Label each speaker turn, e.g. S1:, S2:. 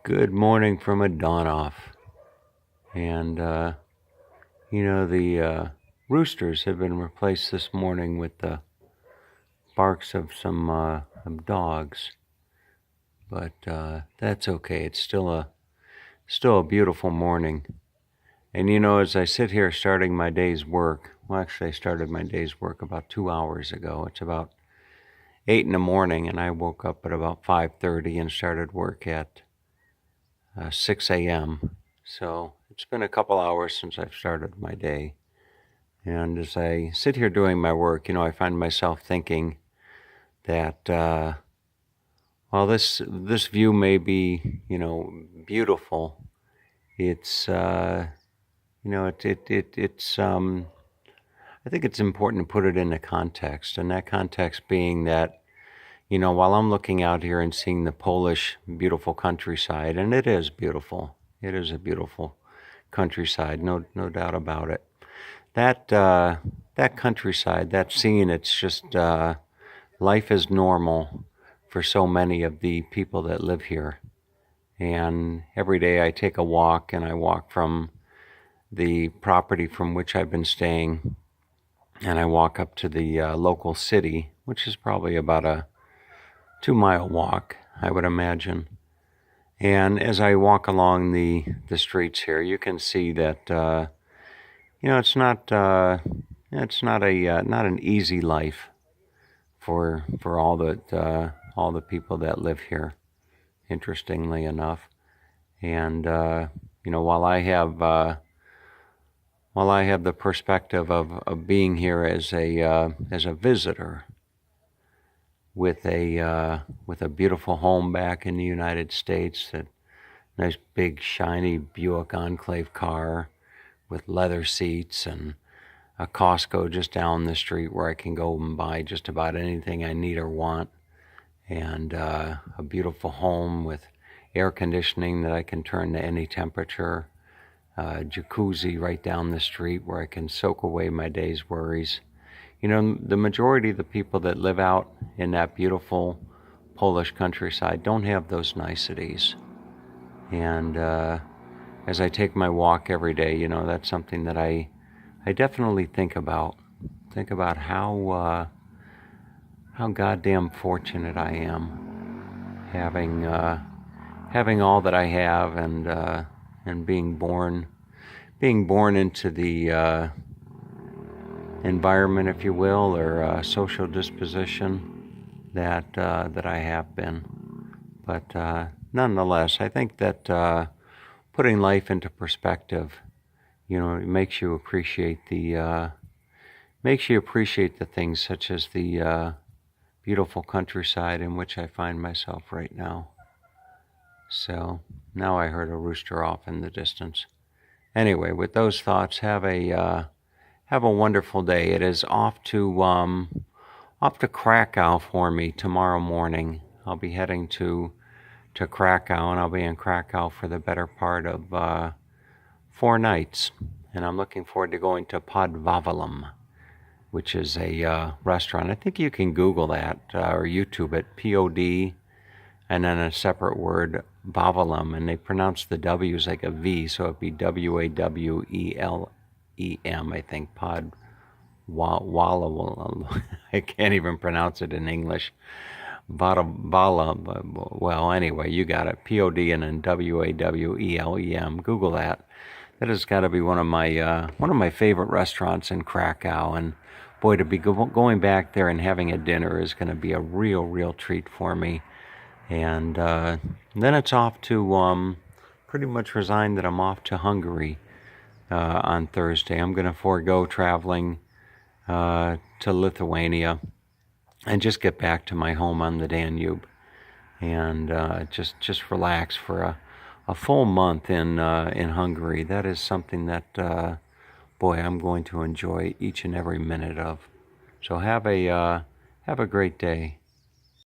S1: Good morning from a dawn off. And, the roosters have been replaced this morning with the barks of some dogs. But that's okay. It's still a beautiful morning. And, as I sit here starting my day's work, well, actually, I started my day's work about 2 hours ago. It's about 8 in the morning, and I woke up at about 5:30 and started work at 6 a.m. So it's been a couple hours since I've started my day. And as I sit here doing my work, I find myself thinking that, while this view may be, beautiful, it's, I think it's important to put it into context. And that context being that, while I'm looking out here and seeing the Polish beautiful countryside, and it is beautiful, it is a beautiful countryside, no doubt about it. That countryside, that scene, it's just life is normal for so many of the people that live here. And every day I take a walk, and I walk from the property from which I've been staying, and I walk up to the local city, which is probably about a 2-mile walk, I would imagine. And as I walk along the streets here, you can see that it's not not an easy life for all the people that live here. Interestingly enough, and while I have the perspective of being here as a visitor with a beautiful home back in the United States, that nice big shiny Buick Enclave car with leather seats, and a Costco just down the street where I can go and buy just about anything I need or want, and a beautiful home with air conditioning that I can turn to any temperature, jacuzzi right down the street where I can soak away my day's worries. The majority of the people that live out in that beautiful Polish countryside don't have those niceties. And as I take my walk every day, that's something that I definitely think about. Think about how goddamn fortunate I am having all that I have, and being born into the environment, if you will, or social disposition that I have been. But nonetheless, I think that putting life into perspective, it makes you appreciate the things such as the beautiful countryside in which I find myself right now. So now I heard a rooster off in the distance. Anyway, with those thoughts, have a wonderful day. It is off to Krakow for me tomorrow morning. I'll be heading to Krakow, and I'll be in Krakow for the better part of 4 nights. And I'm looking forward to going to Podwavelem, which is a restaurant. I think you can Google that or YouTube it, P-O-D, and then a separate word, Wavelem, and they pronounce the W's like a V, so it'd be W-A-W-E-L-E-M, I think, Podwavelem. I can't even pronounce it in English. Well, anyway, you got it. P-O-D and then W-A-W-E-L-E-M. Google that. That has got to be one of my favorite restaurants in Krakow, and boy, to be going back there and having a dinner is going to be a real treat for me. And then it's off to pretty much resigned that I'm off to Hungary on Thursday. I'm going to forego traveling to Lithuania and just get back to my home on the Danube, and just relax for a full month in Hungary. That is something that boy, I'm going to enjoy each and every minute of. So have a great day.